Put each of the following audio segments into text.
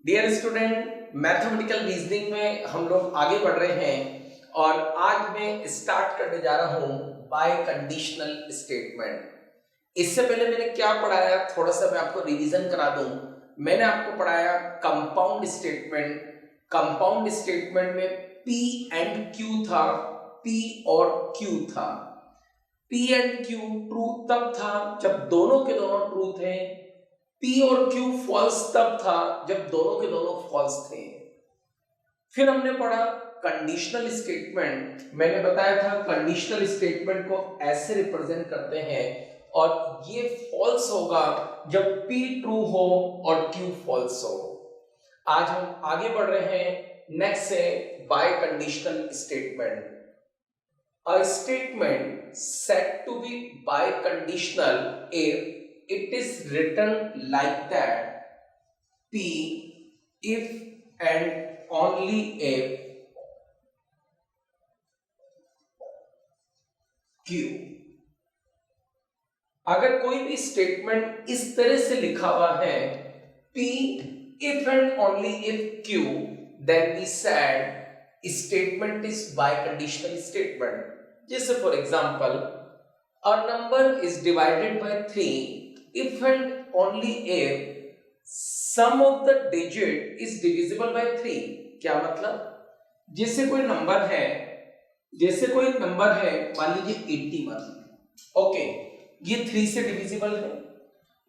Dear student, mathematical reasoning में हम लोग आगे बढ़ रहे हैं और आज मैं स्टार्ट करने जा रहा हूं बाय कंडीशनल स्टेटमेंट। इससे पहले मैंने क्या पढ़ाया, थोड़ा सा मैं आपको रिवीजन करा दूं। मैंने आपको पढ़ाया कंपाउंड स्टेटमेंट। कंपाउंड स्टेटमेंट में P एंड Q था, P और Q था। P एंड Q ट्रू तब था जब दोनों के दोनों ट्रू थे। P और Q फॉल्स तब था जब दोनों के दोनों फॉल्स थे। फिर हमने पढ़ा कंडीशनल स्टेटमेंट। मैंने बताया था कंडीशनल स्टेटमेंट को ऐसे रिप्रेजेंट करते हैं और ये फॉल्स होगा जब P ट्रू हो और Q फॉल्स हो। आज हम आगे बढ़ रहे हैं। नेक्स्ट है bye conditional statement. A statement said to be biconditional if it is written like that: P if and only if Q। अगर कोई भी स्टेटमेंट इस तरह से लिखा हुआ है P if and only if Q, then we said statement is biconditional statement। जैसे for example a number is divided by 3 if and only if sum of the digit is divisible by 3। क्या मतलब, जैसे कोई number है, मान लीजिए 81, okay, ये 3 से डिविजिबल है।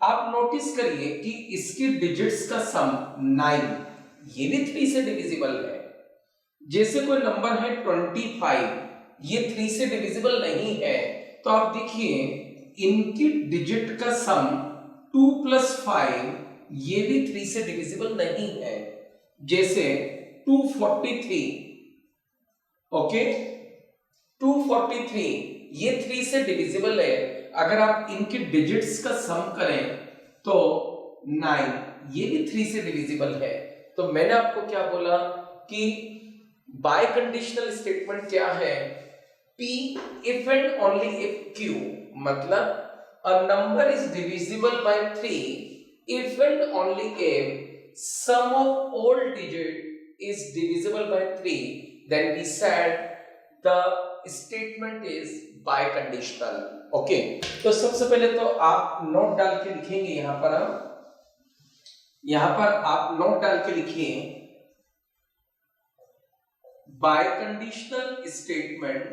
आप नोटिस करिए कि इसकी डिजिट्स का सम 9, ये भी 3 से डिविजिबल है। जैसे कोई नंबर है 25, ये 3 से डिविजिबल नहीं है, तो आप देखिए इनकी डिजिट का सम 2 + 5, ये भी 3 से डिविजिबल नहीं है। जैसे 243, ओके, 243 ये 3 से डिविजिबल है। अगर आप इनकी डिजिट्स का सम करें तो 9, ये भी 3 से डिविजिबल है। तो मैंने आपको क्या बोला कि बाय कंडीशनल स्टेटमेंट क्या है? P if and only if Q, मतलब a number is divisible by 3 if and only if sum of all digit is divisible by 3, then we said the statement is biconditional। Okay, तो सबसे पहले तो आप note डाल के लिखेंगे यहां पर आप नोट डाल के लिखिए biconditional statement।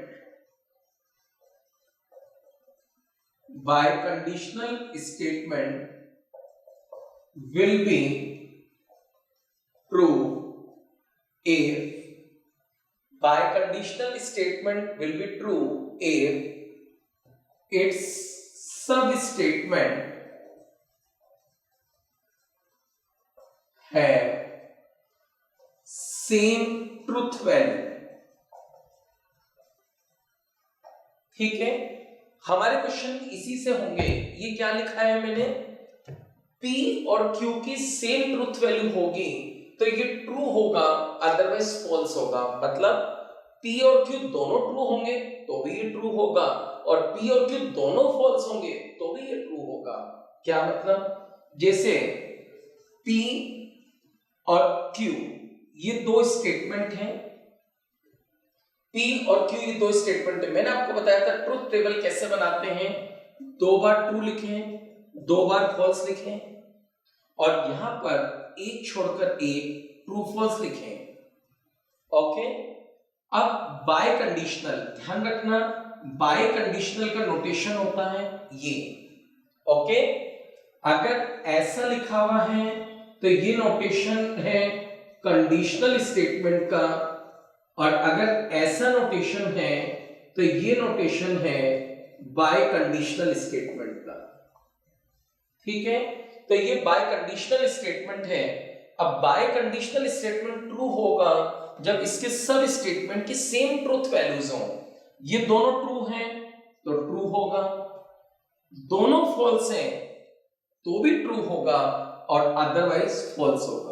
Biconditional statement will be true if biconditional statement will be true if its substatement have same truth value। ठीक है, हमारे क्वेश्चन इसी से होंगे। ये क्या लिखा है मैंने, P और Q की सेम ट्रूथ वैल्यू होगी तो ये ट्रू होगा, अदरवाइज फॉल्स होगा। मतलब P और Q दोनों ट्रू होंगे तो भी ये ट्रू होगा, और P और Q दोनों फॉल्स होंगे तो भी ये ट्रू होगा। क्या मतलब, जैसे P और Q ये दो स्टेटमेंट हैं, P और Q ये दो स्टेटमेंट है। मैंने आपको बताया था ट्रुथ टेबल कैसे बनाते हैं, 2 बार ट्रू लिखें, 2 बार फॉल्स लिखें, और यहां पर एक छोड़कर एक ट्रू फॉल्स लिखें। ओके, अब बाय कंडीशनल, ध्यान रखना, बाय कंडीशनल का नोटेशन होता है ये। ओके, अगर ऐसा लिखा हुआ है तो ये नोटेशन है कंडीशनल स्टेटमेंट का, और अगर ऐसा नोटेशन है तो ये नोटेशन है बाय कंडीशनल स्टेटमेंट का। ठीक है, तो ये बाय कंडीशनल स्टेटमेंट है। अब बाय कंडीशनल स्टेटमेंट ट्रू होगा जब इसके सब स्टेटमेंट की सेम ट्रूथ वैल्यूज हों। ये दोनों ट्रू हैं तो ट्रू होगा, दोनों फॉल्स हैं तो भी ट्रू होगा, और अदरवाइज फॉल्स होगा।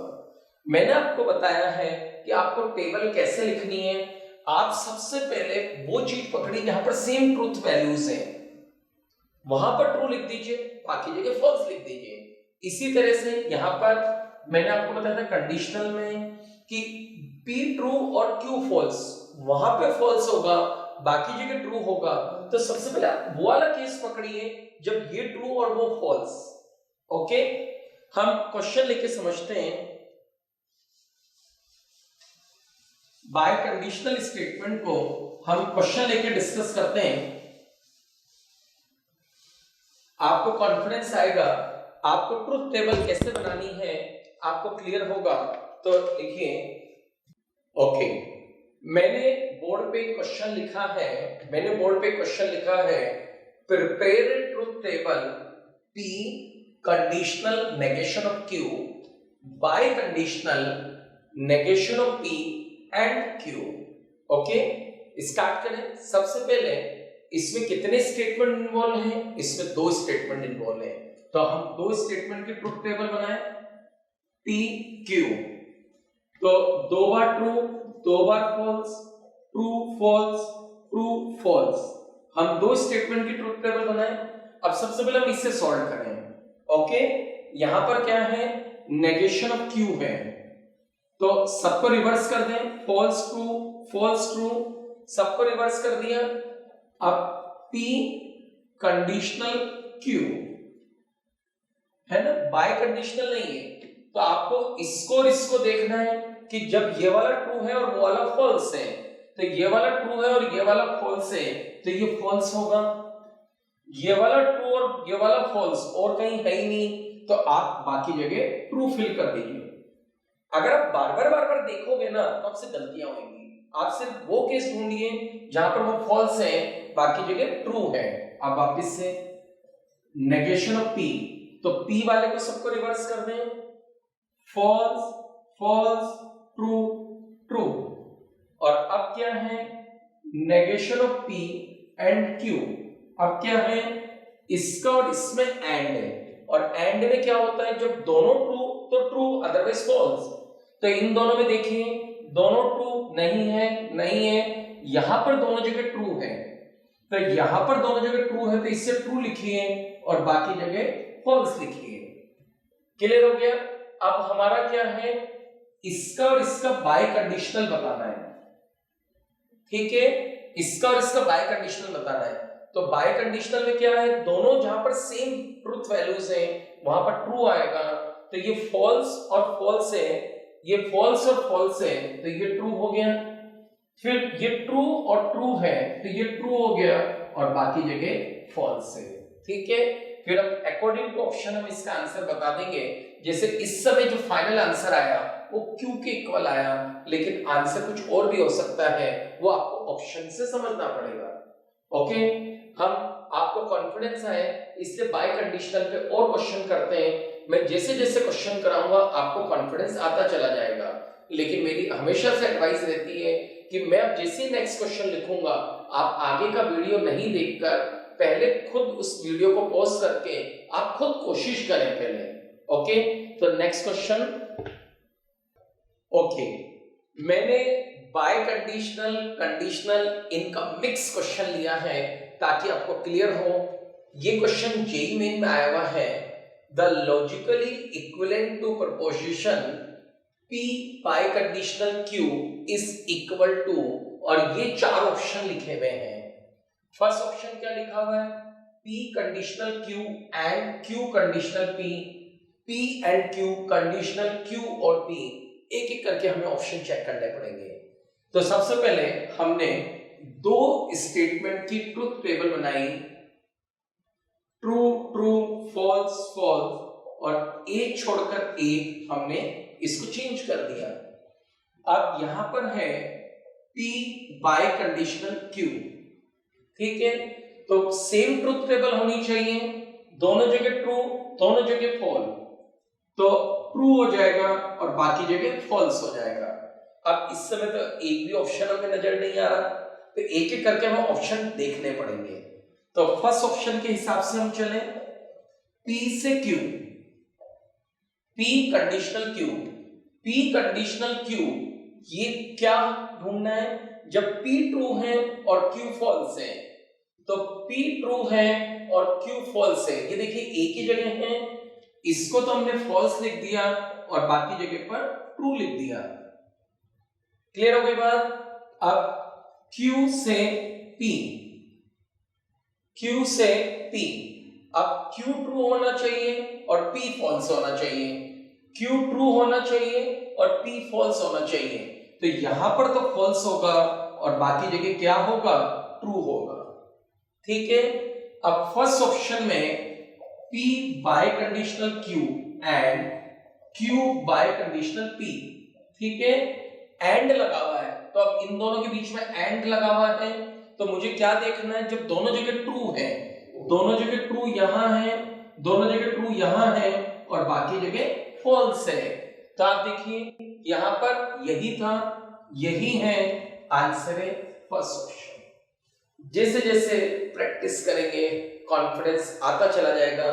मैंने आपको बताया है कि आपको टेबल कैसे लिखनी है। आप सबसे पहले वो चीज पकड़ी जहां पर सेम ट्रूथ वैल्यूज हैं, वहां पर ट्रू लिख दीजिए, बाकी जगह फॉल्स लिख दीजिए। इसी तरह से यहां पर मैंने आपको बताया था कंडीशनल में कि P ट्रू और Q फॉल्स, वहां पे फॉल्स होगा, बाकी जगह ट्रू होगा। तो सबसे पहले आप वो वाला केस पकड़िए जब ये ट्रू और वो फॉल्स। ओके, हम क्वेश्चन लेके समझते हैं। बाय कंडीशनल स्टेटमेंट को हम क्वेश्चन लेके डिस्कस करते हैं, आपको कॉन्फिडेंस आएगा, आपको ट्रुथ टेबल कैसे बनानी है आपको क्लियर होगा। तो देखिए, ओके, मैंने बोर्ड पे क्वेश्चन लिखा है, prepare truth table P conditional negation of Q bye conditional negation of P and Q। Okay, start करें। सबसे पहले इसमें कितने स्टेटमेंट इन्वॉल्व हैं? इसमें 2 स्टेटमेंट इन्वॉल्व हैं, तो हम 2 स्टेटमेंट की ट्रुथ टेबल बनाएं। P Q, तो 2 बार ट्रू, 2 बार false, true false, true false, हम 2 स्टेटमेंट की ट्रुथ टेबल बनाएं। अब सबसे पहले हम इससे सॉल्व करें। ओके, यहां पर क्या है? नेगेशन ऑफ Q है, तो सबको रिवर्स कर दें, फॉल्स ट्रू, फॉल्स ट्रू, सबको रिवर्स कर दिया। अब P कंडीशनल Q है ना, बाय कंडीशनल नहीं है, तो आपको इसको और इसको देखना है कि जब ये वाला ट्रू है और वो वाला फॉल्स है, तो ये वाला ट्रू है और ये वाला फॉल्स है, तो ये फॉल्स होगा। ये वाला ट्रू और ये वाला फॉल्स और कहीं है ही नहीं, तो आप बाकी जगह ट्रू फिल कर दीजिए। अगर आप बार बार देखोगे ना तो आपसे गलतियां होंगी। आप सिर्फ वो केस ढूंढिए जहां पर वो फॉल्स है, बाकी जगह ट्रू है। अब वापस से नेगेशन ऑफ P, तो P वाले को सबको रिवर्स कर दें, फॉल्स, फॉल्स, ट्रू, ट्रू। और अब क्या है? Negation of P and Q। अब क्या है? इसका और इसमें एंड है, और एंड में क्या होता है? जब दोनों ट्रू तो ट्रू, अदरवाइज फॉल्स। तो इन दोनों में देखिए, दोनों ट्रू नहीं है, नहीं है, यहां पर दोनों जगह ट्रू है, तो यहां पर दोनों जगह ट्रू है, तो इससे ट्रू लिखिए और बाकी जगह फॉल्स लिखिए। क्लियर हो गया? अब हमारा क्या है? इसका और इसका बाय कंडीशनल बताना है, ठीक है, इसका और इसका बाय कंडीशनल बताना है। तो बाय कंडीशनल में क्या है? दोनों जहां पर सेम ट्रुथ वैल्यूज हैं वहां पर ट्रू आएगा, तो ये फॉल्स और फॉल्स है, ये फॉल्स और फॉल्स है, तो ये ट्रू हो गया। फिर ये ट्रू और ट्रू है, तो ये ट्रू हो गया और बाकी जगह फॉल्स है, ठीक है। फिर हम अकॉर्डिंग टू ऑप्शन हम इसका आंसर बता देंगे। जैसे इस समय जो फाइनल आंसर आया वो Q के इक्वल आया, लेकिन आंसर कुछ और भी हो सकता है, वो आपको ऑप्शन से समझना पड़ेगा। ओके, हम आपको कॉन्फिडेंस है इसलिए बाय कंडीशनल पे और क्वेश्चन करते हैं। मैं जैसे जैसे क्वेश्चन कराऊंगा आपको कॉन्फिडेंस आता चला जाएगा, लेकिन मेरी हमेशा से एडवाइस रहती है कि मैं अब जैसे नेक्स्ट क्वेश्चन लिखूंगा, आप आगे का वीडियो नहीं देखकर पहले खुद उस वीडियो को पॉज करके आप खुद कोशिश करें पहले। ओके, तो नेक्स्ट क्वेश्चन। ओके, मैंने बाय कंडीशनल, कंडीशनल इनका मिक्स क्वेश्चन लिया है ताकि आपको क्लियर हो। ये क्वेश्चन जेईई मेन में आया हुआ है। The logically equivalent to proposition P biconditional Q is equal to, और ये 4 ऑप्शन लिखे हुए हैं। फर्स्ट ऑप्शन क्या लिखा हुआ है? P conditional Q and Q conditional P, P and Q conditional Q और P। एक एक करके हमें ऑप्शन चेक करने पड़ेंगे। तो सबसे पहले हमने 2 स्टेटमेंट की ट्रुथ टेबल बनाई, ट्रू ट्रू, फॉल्स फॉल्स, और एक छोड़कर एक हमने इसको चेंज कर दिया। अब यहां पर है P बाय कंडीशनल Q, ठीक है, तो सेम ट्रुथ टेबल होनी चाहिए, दोनों जगह ट्रू, दोनों जगह फॉल्स, तो ट्रू हो जाएगा और बाकी जगह फॉल्स हो जाएगा। अब इस समय तो एक भी ऑप्शन हमें नजर नहीं आ रहा, तो एक एक करके हमें ऑप्शन देखने पड़ेंगे। तो फर्स्ट ऑप्शन के हिसाब से हम चलें, P से Q, P conditional Q, P conditional Q, ये क्या ढूंढना है? जब P ट्रू है और Q फॉल्स है, तो P ट्रू है और Q फॉल्स है। ये देखिए एक ही जगह है, इसको तो हमने फॉल्स लिख दिया और बाकी जगह पर ट्रू लिख दिया। क्लियर हो गई बात? अब Q से P, Q से P, अब Q ट्रू होना चाहिए और P फॉल्स होना चाहिए। Q ट्रू होना चाहिए और P फॉल्स होना चाहिए। तो यहां पर तो फॉल्स होगा और बाकी जगह क्या होगा? ट्रू होगा। ठीक है, अब फर्स्ट ऑप्शन में P biconditional Q and Q bye conditional P, ठीक है, एंड लगा हुआ है, तो अब इन दोनों के बीच में एंड लगा हुआ है, तो मुझे क्या देखना है? जब दोनों जगह ट्रू है, दोनों जगह ट्रू यहां है, दोनों जगह ट्रू यहां है और बाकी जगह फॉल्स है, तो आप देखिए यहां पर यही था, यही है आंसर है फर्स्ट ऑप्शन। जैसे जैसे प्रैक्टिस करेंगे कॉन्फिडेंस आता चला जाएगा।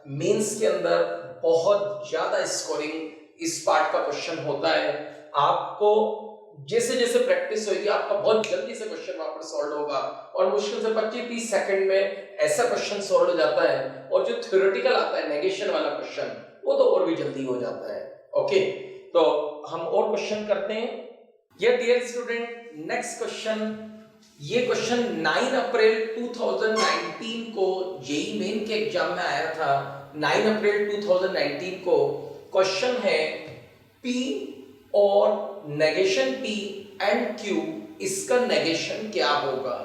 मेंस के अंदर बहुत ज्यादा स्कोरिंग इस पार्ट का क्वेश्चन होता है। आपको जैसे जैसे प्रैक्टिस होगी आपका बहुत जल्दी से क्वेश्चन वहां पर सॉल्व होगा और मुश्किल से 25-30 सेकंड में ऐसा क्वेश्चन सॉल्व हो जाता है। और जो थ्योरेटिकल आता है नेगेशन वाला क्वेश्चन, वो तो और भी जल्दी हो जाता है। ओके, तो हम और क्वेश्चन करते हैं। ये डियर स्टूडेंट नेक्स्ट क्वेश्चन, ये क्वेश्चन 9 अप्रैल 2019 को जेईई मेन के एग्जाम में आया था। 9 अप्रैल 2019 को क्वेश्चन है P और नेगेशन P एंड Q, इसका नेगेशन क्या होगा?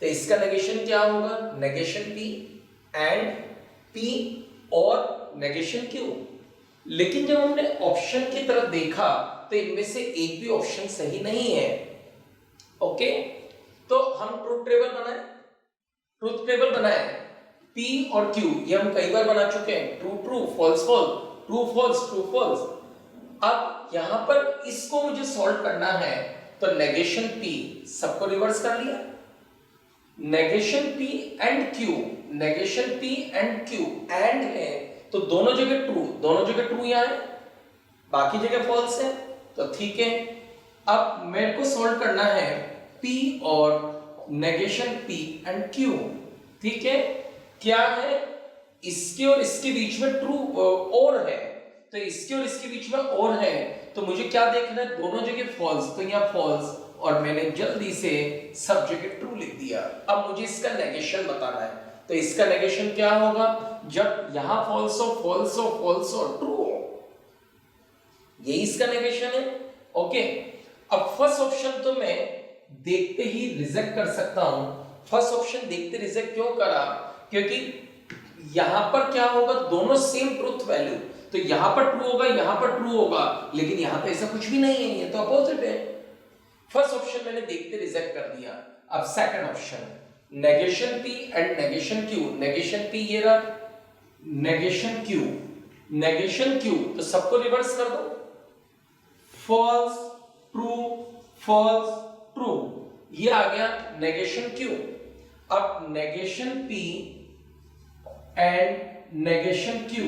तो इसका नेगेशन क्या होगा? नेगेशन P एंड P और नेगेशन Q। लेकिन जब हमने ऑप्शन की तरफ देखा तो इनमें से एक भी ऑप्शन सही नहीं है। ओके, तो हम ट्रूथ टेबल बनाए P और Q, ये हम कई बार बना चुके हैं। True true, false false, true false, true false. अब यहां पर इसको मुझे सॉल्व करना है, तो नेगेशन P सबको रिवर्स कर लिया, negation P and Q, negation P and Q and है, तो दोनों जगह ट्रू यहां है, बाकी जगह फॉल्स है, तो ठीक है। अब मेरे को सॉल्व करना है P और नेगेशन P एंड Q, ठीक है। क्या है? इसके और इसके बीच में ट्रू और है, तो इसके और इसके बीच में और है, तो मुझे क्या देखना है? दोनों जगह फॉल्स, तो यहाँ फॉल्स और मैंने जल्दी से सब जगह ट्रू लिख दिया। अब मुझे इसका नेगेशन बताना है, तो इसका नेगेशन क्या होगा? जब यहां फॉल्स हो, फॉल्स हो, फॉल्स हो, ट्रू हो, यही इसका नेगेशन है। ओके, अब फर्स्ट ऑप्शन तो मैं देखते ही रिजेक्ट कर सकता हूं। फर्स्ट ऑप्शन देखते रिजेक्ट क्यों करा? क्योंकि यहां पर क्या होगा? दोनों सेम ट्रूथ वैल्यू, तो यहां पर ट्रू होगा, यहां पर ट्रू होगा, लेकिन यहां पे ऐसा कुछ भी नहीं है, ये तो अपोजिट है। फर्स्ट ऑप्शन मैंने देखते रिजेक्ट कर दिया। अब second option, negation P and negation Q, negation P ये रहा, नेगेशन Q, नेगेशन Q, तो सबको रिवर्स कर दो, फॉल्स ट्रू, फॉल्स ट्रू, ये आ गया नेगेशन Q। अब negation P and negation Q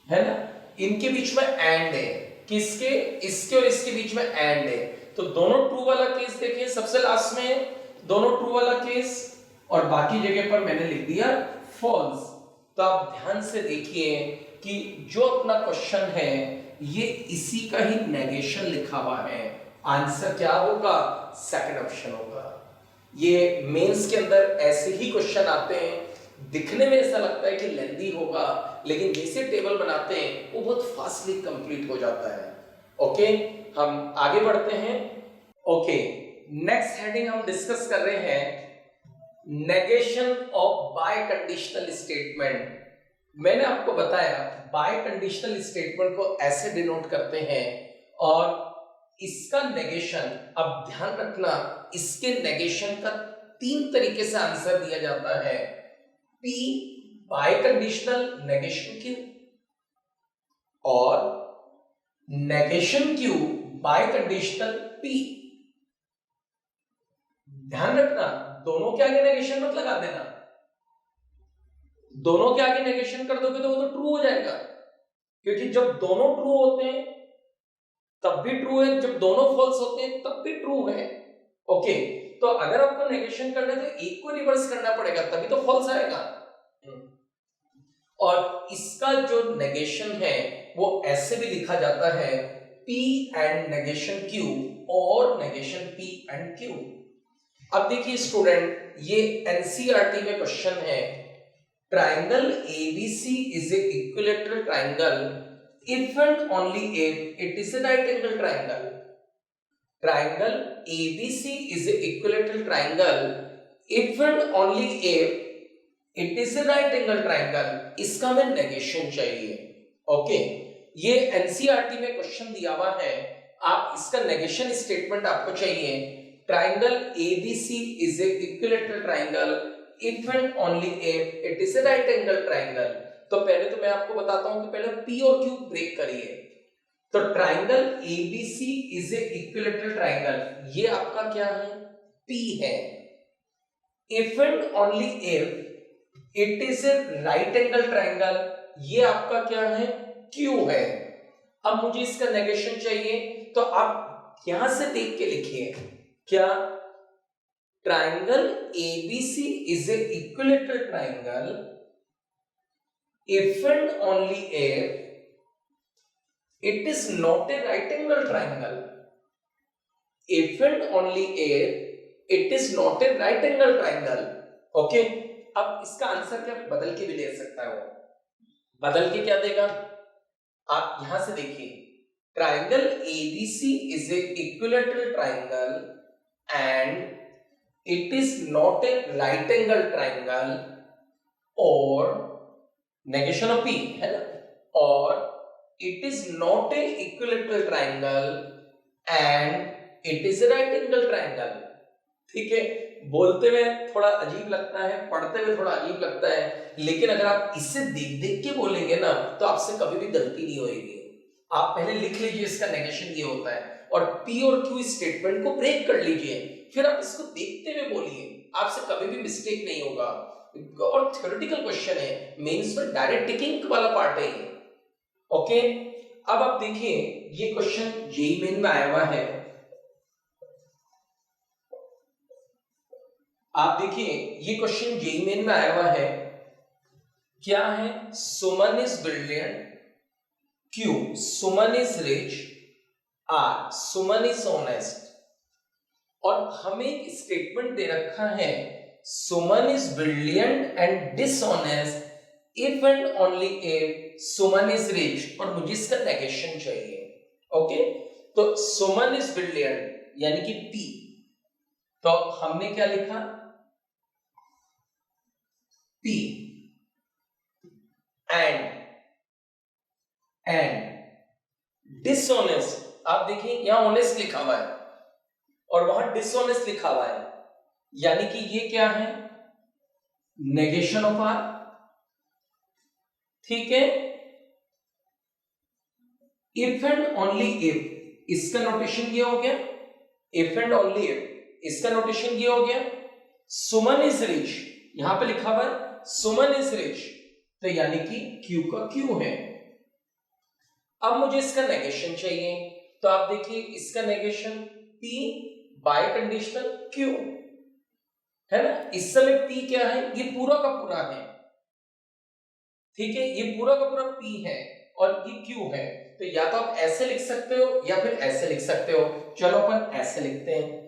है ना, इनके बीच में एंड है, किसके? इसके और इसके बीच में एंड है, तो दोनों ट्रू वाला केस देखिए सबसे लास्ट में, दोनों ट्रू वाला केस, और बाकी जगह पर मैंने लिख दिया फॉल्स। तो आप ध्यान से देखिए कि जो अपना क्वेश्चन है ये इसी का ही नेगेशन लिखा हुआ है। आंसर क्या होगा? सेकंड ऑप्शन होगा। ये मेंस के अंदर ऐसे ही क्वेश्चन आते हैं, दिखने में ऐसा लगता है कि लेंथी होगा, लेकिन जैसे टेबल बनाते हैं वो बहुत फास्टली कंप्लीट हो जाता है। ओके, हम आगे बढ़ते हैं। ओके, नेक्स्ट हेडिंग हम डिस्कस कर रहे हैं negation of bye conditional statement. मैंने आपको बताया बाय कंडीशनल स्टेटमेंट को ऐसे डिनोट करते हैं और इसका नेगेशन, अब ध्यान रखना, इसके नेगेशन का 3 तरीके से आंसर दिया जाता है। P biconditional negation Q और negation Q bye conditional P। ध्यान रखना, दोनों के आगे नेगेशन मत लगा देना, दोनों के आगे नेगेशन कर दोगे तो वो तो ट्रू हो जाएगा, क्योंकि जब दोनों ट्रू होते हैं तब भी ट्रू है, जब दोनों फॉल्स होते हैं तब भी ट्रू है। ओके, तो अगर आपको नेगेशन करना है तो एक को रिवर्स करना पड़ेगा, तभी तो फॉल्स आएगा। और इसका जो नेगेशन है वो ऐसे भी लिखा जाता है P एंड नेगेशन Q और नेगेशन P एंड Q। अब देखिए स्टूडेंट, ये एनसीईआरटी में क्वेश्चन है, triangle ABC is a equilateral triangle if and only if it is a right angle triangle. Triangle ABC is a equilateral triangle if and only if it is a right angle triangle. इसका हमें negation चाहिए। Okay, ये NCERT में question दिया हुआ है, आप इसका नेगेशन स्टेटमेंट आपको चाहिए। Triangle ABC is a equilateral triangle if and only if it is a right angle triangle. तो पहले तो मैं आपको बताता हूं कि पहले P और Q ब्रेक करिए। तो triangle ABC is a equilateral triangle, ये आपका क्या है? P है। If and only if it is a right angle triangle, ये आपका क्या है? Q है। अब मुझे इसका नेगेशन चाहिए, तो आप यहां से देख के लिखिए, क्या triangle ABC is a equilateral triangle if and only if it is not a right angle triangle. If and only if it is not a right angle triangle. Okay, अब इसका आंसर क्या बदल के भी ले सकता है, वो बदल के क्या देगा? आप यहां से देखिए, triangle ABC is a equilateral triangle and it is not a right angle triangle और negation of P है ना, और it is not a equilateral triangle and it is a right angle triangle। ठीक है, बोलते हुए थोड़ा अजीब लगता है, पढ़ते हुए थोड़ा अजीब लगता है, लेकिन अगर आप इसे देख देख के बोलेंगे ना तो आपसे कभी भी गलती नहीं होगी। आप पहले लिख लीजिए इसका नेगेशन ये होता है और P और Q स्टेटमेंट को ब्रेक कर लीजिए, फिर आप इसको देखते हुए बोलिए, आपसे कभी भी मिस्टेक नहीं होगा। और थ्योरेटिकल क्वेश्चन है, मेंस में डायरेक्ट टिकिंग वाला पार्ट है ये। ओके, अब आप देखिए ये क्वेश्चन जेईई मेन में आया हुआ है। आप देखिए ये क्वेश्चन जेईई मेन में आया हुआ है, क्या है? Suman is brilliant, Q Suman is rich, R Suman is honest. और हमें एक स्टेटमेंट दे रखा है, Suman is brilliant and dishonest if and only if Suman is rich, और मुझे इसका नेगेशन चाहिए। ओके, तो सुमन इज ब्रिलियंट यानी कि P, तो हमने क्या लिखा? P एंड डिसऑनेस्ट, आप देखिए यहां ऑनेस्ट लिखा हुआ है और वहां डिसऑनेस्ट लिखा हुआ है, यानी कि ये क्या है? Negation of R। ठीक है, इफ एंड ओनली इफ, इसका नोटेशन ये हो गया। इफ एंड ओनली इफ, इसका नोटेशन ये हो गया। सुमन इज रिच, यहां पे लिखा हुआ है सुमन इज रिच, तो यानी कि Q का Q है। अब मुझे इसका नेगेशन चाहिए, तो आप देखिए इसका negation P biconditional Q है ना। इस समय P क्या है? ये पूरा का पूरा है। ठीक है, ये पूरा का पूरा P है और ये Q है, तो या तो आप ऐसे लिख सकते हो या फिर ऐसे लिख सकते हो। चलो अपन ऐसे लिखते हैं,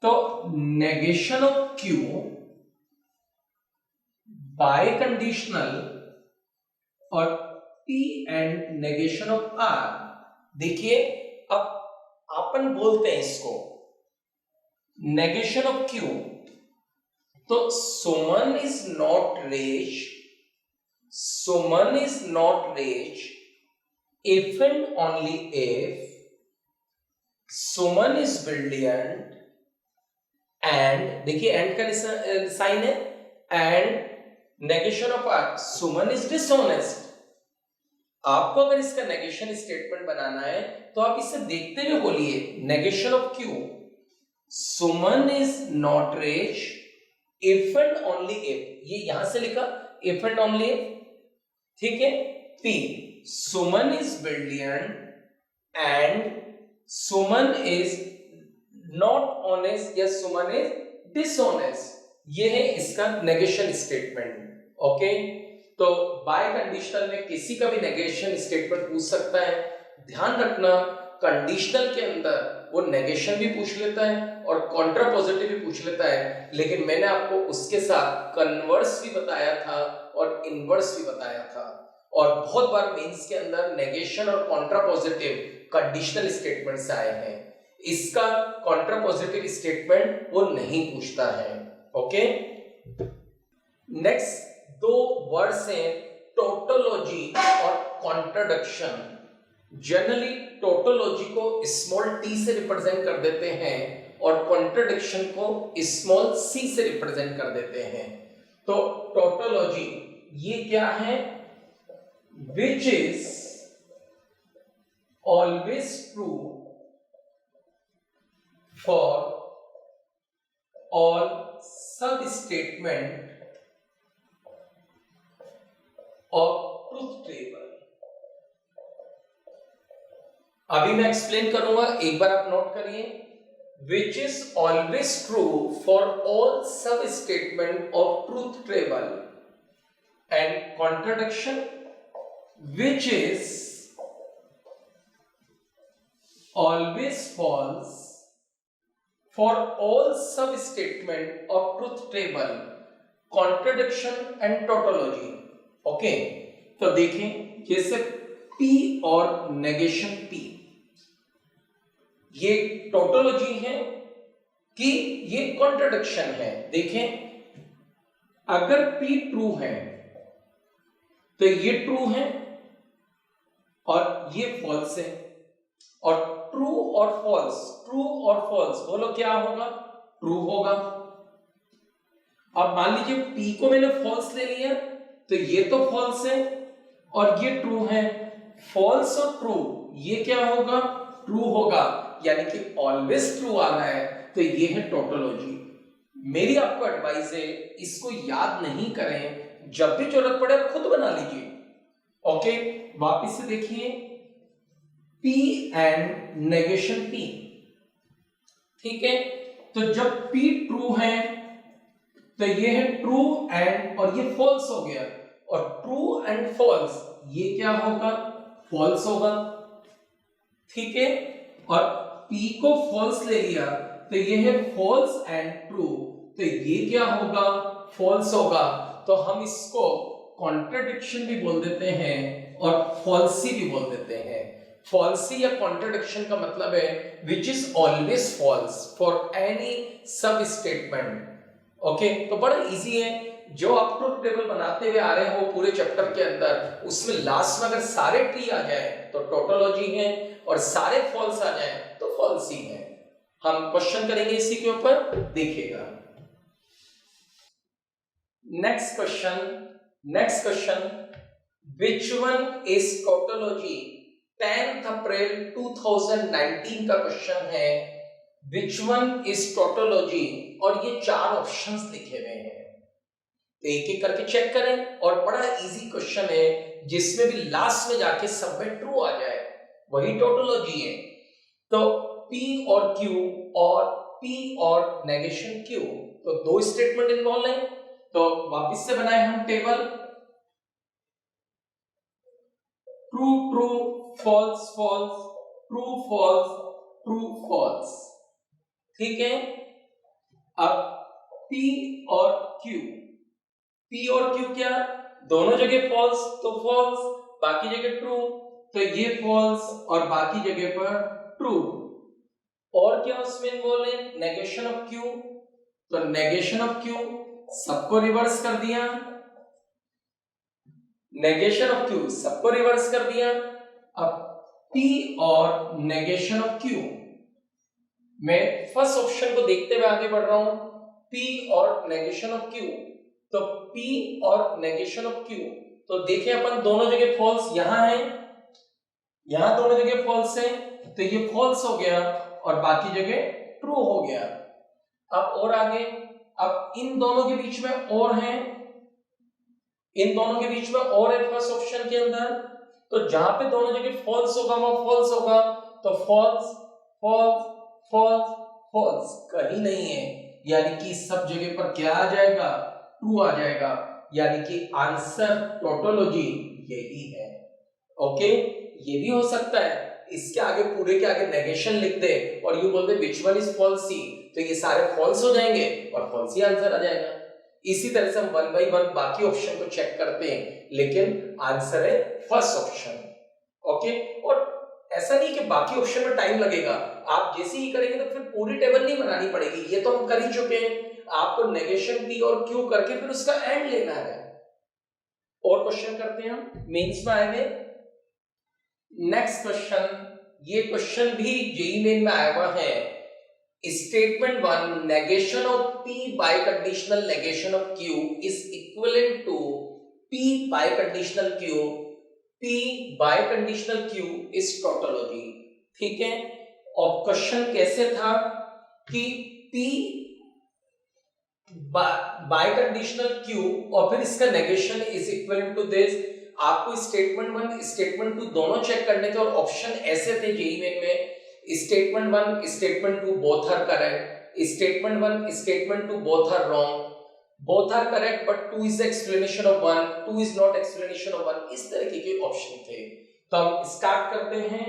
तो negation of Q bye conditional और P and negation of R। देखिए अब अपन बोलते हैं इसको नेगेशन ऑफ Q, तो Suman is not rich, Suman is not rich if and only if Suman is brilliant and, देखिए एंड का साइन है, and negation of R Suman is dishonest. आपको अगर इसका नेगेशन स्टेटमेंट बनाना है तो आप इसे देखते हुए बोलिए, negation of Q Suman is not rich if and only if, ये यहां से लिखा इफ एंड ओनली इफ। ठीक है, P Suman is brilliant and Suman is not honest या सुमन इज डिसऑनेस्ट, ये है इसका नेगेशन स्टेटमेंट। ओके, तो बाय कंडीशनल में किसी का भी नेगेशन स्टेटमेंट पूछ सकता है। ध्यान रखना कंडीशनल के अंदर वो नेगेशन भी पूछ लेता है और कॉन्ट्रा पॉजिटिव भी पूछ लेता है, लेकिन मैंने आपको उसके साथ कन्वर्स भी बताया था और इनवर्स भी बताया था। और बहुत बार मेंस के अंदर नेगेशन और कॉन्ट्रा पॉजिटिव कंडीशनल स्टेटमेंट से आए हैं, इसका कॉन्ट्रा पॉजिटिव स्टेटमेंट वो नहीं पूछता है। ओके, नेक्स्ट दो वर्ड्स हैं टोटोलॉजी और कॉन्ट्राडिक्शन। जनरली टोटोलॉजी को स्मॉल टी से रिप्रेजेंट कर देते हैं और कॉन्ट्राडिक्शन को स्मॉल सी से रिप्रेजेंट कर देते हैं। तो टोटोलॉजी ये क्या है? Which is always true for all sub-statement of truth table। अभी मैं एक्सप्लेन करूंगा, एक बार आप नोट करिए। Which is always true for all sub-statement of truth table and contradiction which is always false for all sub-statement of truth table, contradiction and tautology। Okay, तो देखें जैसे P और नेगेशन P, ये tautology है कि ये contradiction है। देखें अगर P ट्रू है तो ये ट्रू है और ये फॉल्स है, और ट्रू और फॉल्स बोलो क्या होगा? ट्रू होगा। अब मान लीजिए P को मैंने फॉल्स ले लिया तो ये तो फॉल्स है और ये ट्रू है। फॉल्स और ट्रू ये क्या होगा? ट्रू होगा, यानी कि ऑलवेज ट्रू आ रहा है, तो ये है टोटोलॉजी। मेरी आपको एडवाइस है इसको याद नहीं करें, जब भी जरूरत पड़े आप खुद बना लीजिए। ओके, वापिस से देखिए P एंड नेगेशन P, ठीक है। तो जब P ट्रू है तो ये है ट्रू एंड, और ये फॉल्स हो गया, और ट्रू एंड फॉल्स ये क्या होगा? फॉल्स होगा, ठीक है। और P को फॉल्स ले लिया तो ये है फॉल्स एंड ट्रू, तो ये क्या होगा? फॉल्स होगा। तो हम इसको कॉन्ट्रडिक्शन भी बोल देते हैं और फॉल्सी भी बोल देते हैं। फॉल्सी या कॉन्ट्रडिक्शन का मतलब है which is always false for any sub statement. Okay, तो बड़ा इजी है। जो आप ट्रुथ टेबल बनाते हुए आ रहे हो पूरे चैप्टर के अंदर, उसमें लास्ट में अगर सारे ट्री आ जाए तो टोटोलॉजी है, और सारे फॉल्स आ जाए तो फॉल्सी है। हम क्वेश्चन करेंगे इसी के ऊपर, देखिएगा। Next question, which one is tautology? 10th अप्रैल 2019 का क्वेश्चन है, which one is tautology, और ये 4 ऑप्शंस लिखे हुए हैं, तो एक एक करके चेक करें। और बड़ा इजी क्वेश्चन है, जिसमें भी लास्ट में जाके सब में ट्रू आ जाए वही टोटोलॉजी है। तो P और Q और P और नेगेशन Q, तो दो स्टेटमेंट इन्वॉल्व हैं। तो वापस से बनाए हम table, true true, false false, true false, true false, ठीक है। अब P और Q क्या? दोनों जगह फॉल्स तो फॉल्स, बाकी जगह ट्रू, तो ये फॉल्स और बाकी जगह पर ट्रू। और क्या उसमें इन्वॉल्व है? नेगेशन ऑफ Q, तो नेगेशन ऑफ Q सबको रिवर्स कर दिया, नेगेशन ऑफ Q सबको रिवर्स कर दिया। अब P और नेगेशन ऑफ Q, मैं फर्स्ट ऑप्शन को देखते हुए आगे बढ़ रहा हूं। P और नेगेशन ऑफ Q, तो P और नेगेशन ऑफ Q, तो देखिए अपन दोनों जगह फॉल्स यहां है, यहां दोनों जगह फॉल्स है, तो ये फॉल्स हो गया और बाकी जगह ट्रू हो गया। अब और आगे, अब इन दोनों के बीच में और है, इन दोनों के बीच में और है फर्स्ट ऑप्शन के अंदर, तो जहां पे दोनों जगह फॉल्स होगा वहां फॉल्स होगा, तो फॉल्स फॉल्स फॉल्स फॉल्स कहीं नहीं है, यानी कि सब जगह पर क्या आ जाएगा? ट्रू आ जाएगा। यानी कि आंसर टोटोलॉजी यही है। ओके, ये भी हो सकता है इसके आगे पूरे के आगे नेगेशन लिख दे और यू बोल दे विच वन इज फॉल्स सी, तो ये सारे फॉल्स हो जाएंगे और फॉल्स ही आंसर आ जाएगा। इसी तरह से हम 1 by 1 बाकी ऑप्शन को चेक करते हैं, लेकिन आंसर है फर्स्ट ऑप्शन। ओके, और ऐसा नहीं कि बाकी ऑप्शन में टाइम लगेगा, आप जैसे ही करेंगे तो फिर पूरी टेबल नहीं बनानी पड़ेगी, ये तो हम कर ही चुके हैं। आपको नेगेशन पी और क्यू करके फिर उसका एंड लेना है। और क्वेश्चन करते हैं हम, मेंस में आए हुए नेक्स्ट क्वेश्चन। ये क्वेश्चन भी जेईई मेन में आया हुआ है। Statement 1, negation of P biconditional negation of Q is equivalent to P biconditional Q, P biconditional Q is tautology. ठीक है, और क्वेश्चन कैसे था कि पी बाय कंडीशनल क्यू और फिर इसका negation is equivalent to this. आपको स्टेटमेंट 1 स्टेटमेंट 2 दोनों चेक करने थे और ऑप्शन ऐसे थे जेईई मेन में, statement 1 statement 2 both are correct, statement 1 statement 2 both are wrong, both are correct but 2 is the explanation of 1, 2 is not explanation of 1, इस तरीके के ऑप्शन थे। तो हम स्टार्ट करते हैं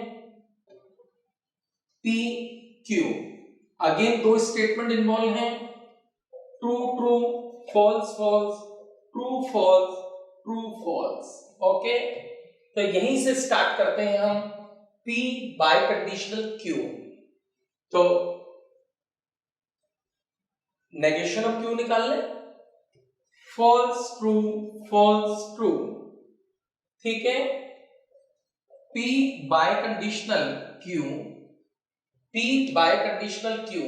P Q। अगेन दो स्टेटमेंट इन्वॉल्व हैं, true true, false false, true false, true false. Okay, तो यहीं से स्टार्ट करते हैं हम P बाय कंडीशनल Q। तो नेगेशन ऑफ Q निकाल लें, फॉल्स ट्रू, फॉल्स ट्रू। ठीक है, P biconditional Q, P biconditional Q।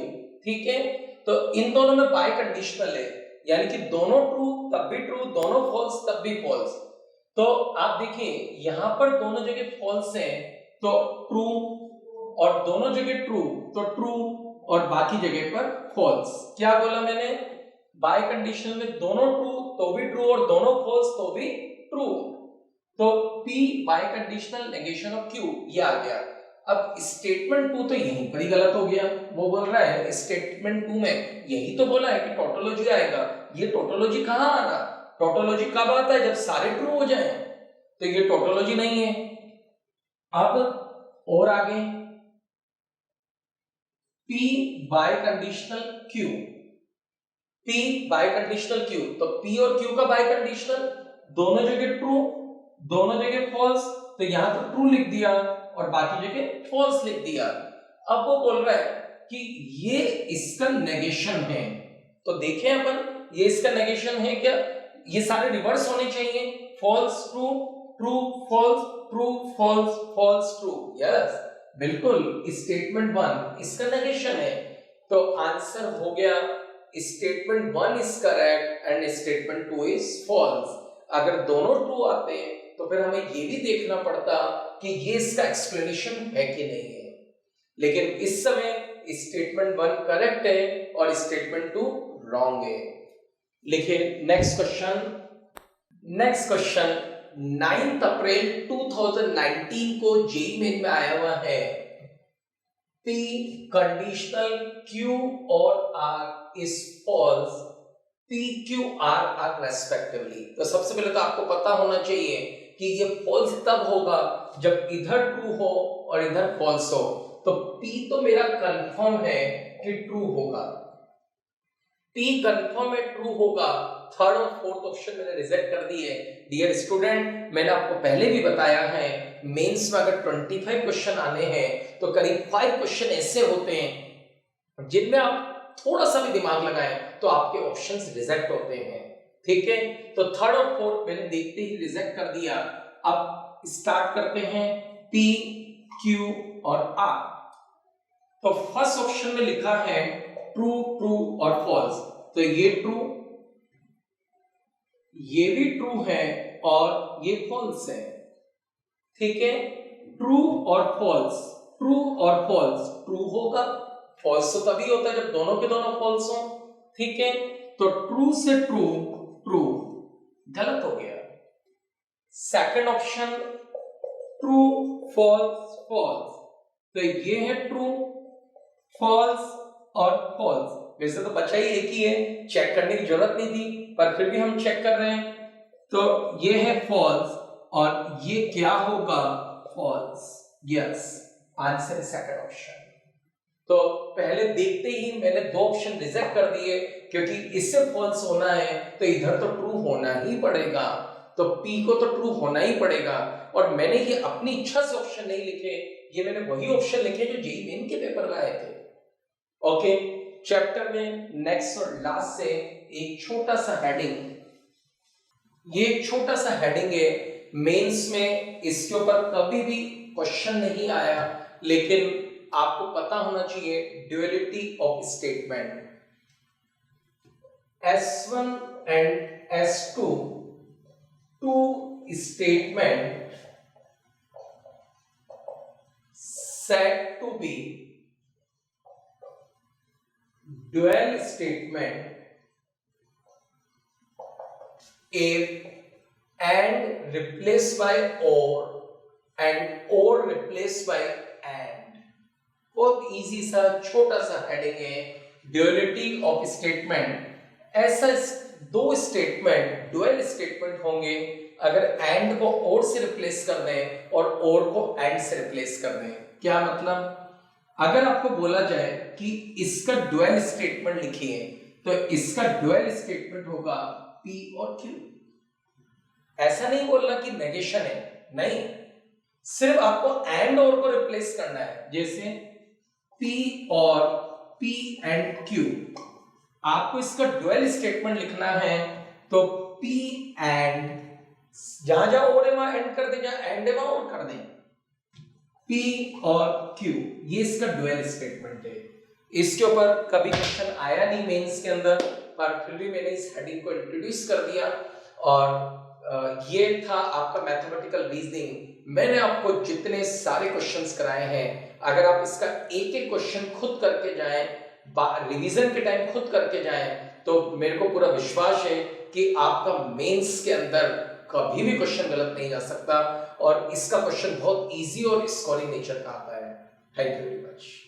ठीक है, तो इन दोनों में बाय कंडीशनल है, यानी कि दोनों ट्रू तब भी ट्रू, दोनों फॉल्स तब भी फॉल्स। तो आप देखिए यहां पर दोनों जगह फॉल्स हैं तो ट्रू, और दोनों जगह ट्रू तो ट्रू, और बाकी जगह पर फॉल्स। क्या बोला मैंने, बाय कंडीशनल में दोनों ट्रू तो भी ट्रू और दोनों फॉल्स तो भी ट्रू। तो P biconditional negation of Q ये आ गया। अब स्टेटमेंट 2 तो यहीं पर ही गलत हो गया, वो बोल रहा है स्टेटमेंट 2 में यही तो बोला है कि टोटोलॉजी आएगा, ये टोटोलॉजी कहां आ रहा, टोटोलॉजी कब आता है, जब सारे ट्रू हो जाए, तो ये टोटोलॉजी नहीं है। अब और आगे P biconditional Q, P biconditional Q, तो P और Q का बाय कंडीशनल दोनों जगह ट्रू दोनों जगह फॉल्स, तो यहां तो ट्रू लिख दिया और बाकी जगह फॉल्स लिख दिया। अब वो बोल रहा है कि ये इसका नेगेशन है, तो देखें अपन ये इसका नेगेशन है क्या, ये सारे रिवर्स होने चाहिए, false true, true false, true false, false true. Yes बिल्कुल, स्टेटमेंट 1 इसका नेगेशन है, तो आंसर हो गया statement 1 is correct and statement 2 is false. अगर दोनों ट्रू आते हैं तो फिर हमें ये भी देखना पड़ता कि ये इसका एक्सप्लेनेशन है कि नहीं है, लेकिन इस समय स्टेटमेंट 1 करेक्ट है और स्टेटमेंट 2 रॉन्ग है। लिखिए नेक्स्ट क्वेश्चन। नेक्स्ट क्वेश्चन 9 अप्रैल 2019 को जेईई मेन में आया हुआ है। P कंडीशनल Q और R is false, P Q R are respectively. तो सबसे पहले तो आपको पता होना चाहिए कि ये फॉल्स तब होगा जब इधर ट्रू हो और इधर फॉल्स हो। तो P तो मेरा कंफर्म है कि ट्रू होगा, P कंफर्म है ट्रू होगा। थर्ड और फोर्थ ऑप्शन मैंने रिजेक्ट कर दिए। डियर स्टूडेंट, मैंने आपको पहले भी बताया है मेंस में अगर 25 क्वेश्चन आने हैं तो करीब 5 क्वेश्चन ऐसे होते हैं जिनमें आप थोड़ा सा भी दिमाग लगाएं तो आपके ऑप्शंस रिजेक्ट होते हैं। ठीक है, तो थर्ड और फोर्थ मैंने देखते ही रिजेक्ट कर दिया। अब स्टार्ट करते हैं P Q और R। तो फर्स्ट ऑप्शन में लिखा है ट्रू ट्रू और फॉल्स, तो ये ट्रू, ये भी ट्रू है और ये फॉल्स है। ठीक है, ट्रू और फॉल्स, ट्रू और फॉल्स, ट्रू होगा, फॉल्स तो तभी होता है जब दोनों के दोनों फॉल्स हो। ठीक है, तो ट्रू से ट्रू, ट्रू गलत हो गया। Second option true false false, तो ये है ट्रू, फॉल्स और फॉल्स। वैसे तो बचा ही एक ही है, चेक करने की जरूरत नहीं थी, पर फिर भी हम चेक कर रहे हैं। तो ये है फॉल्स और ये क्या होगा, false. Yes, answer second option. तो पहले देखते ही मैंने दो ऑप्शन रिजेक्ट कर दिए, क्योंकि इससे फॉल्स होना है तो इधर तो ट्रू होना ही पड़ेगा, तो P को तो ट्रू होना ही पड़ेगा। और मैंने ये अपनी इच्छा से ऑप्शन नहीं लिखे, ये मैंने वही ऑप्शन लिखे जो जेईई मेन के पेपर में आए थे। ओके, चैप्टर में नेक्स्ट और लास्ट से एक छोटा सा हेडिंग, ये एक छोटा सा हेडिंग है, मेंस में इसके ऊपर कभी भी क्वेश्चन नहीं आया, लेकिन आपको पता होना चाहिए duality of statement. S1 and S2, two statement said to be dual statement if and replaced by or and or replaced by and। बहुत इजी सा छोटा सा हेडिंग है, ड्यूअलिटी ऑफ स्टेटमेंट। ऐसा दो स्टेटमेंट डुअल स्टेटमेंट होंगे अगर and को और से रिप्लेस कर दें और को एंड से रिप्लेस कर दें। क्या मतलब, अगर आपको बोला जाए कि इसका डुअल स्टेटमेंट लिखिए, तो इसका डुअल स्टेटमेंट होगा P और Q। ऐसा नहीं बोलना कि नेगेशन है, नहीं, सिर्फ आपको एंड और को रिप्लेस करना है। जैसे P और P एंड Q, आपको इसका डुअल स्टेटमेंट लिखना है तो P एंड, जहां जहां और है वहां एंड कर दें, जहां एंड है वहां और कर दें, P और Q, ये इसका डुअल स्टेटमेंट है। इसके ऊपर कभी क्वेश्चन आया नहीं मेंस के अंदर, पर फिर भी मैंने इस हेडिंग को इंट्रोड्यूस कर दिया। और ये था आपका मैथमेटिकल रीजनिंग। मैंने आपको जितने सारे क्वेश्चंस कराए हैं, अगर आप इसका एक एक क्वेश्चन खुद करके जाएं, रिवीजन के टाइम खुद करके जाएं, तो मेरे को पूरा विश्वास है कि आपका मेंस के अंदर कभी भी क्वेश्चन गलत नहीं जा सकता। और इसका क्वेश्चन बहुत इजी और स्कोरिंग नेचर का आता है। Thank you very much.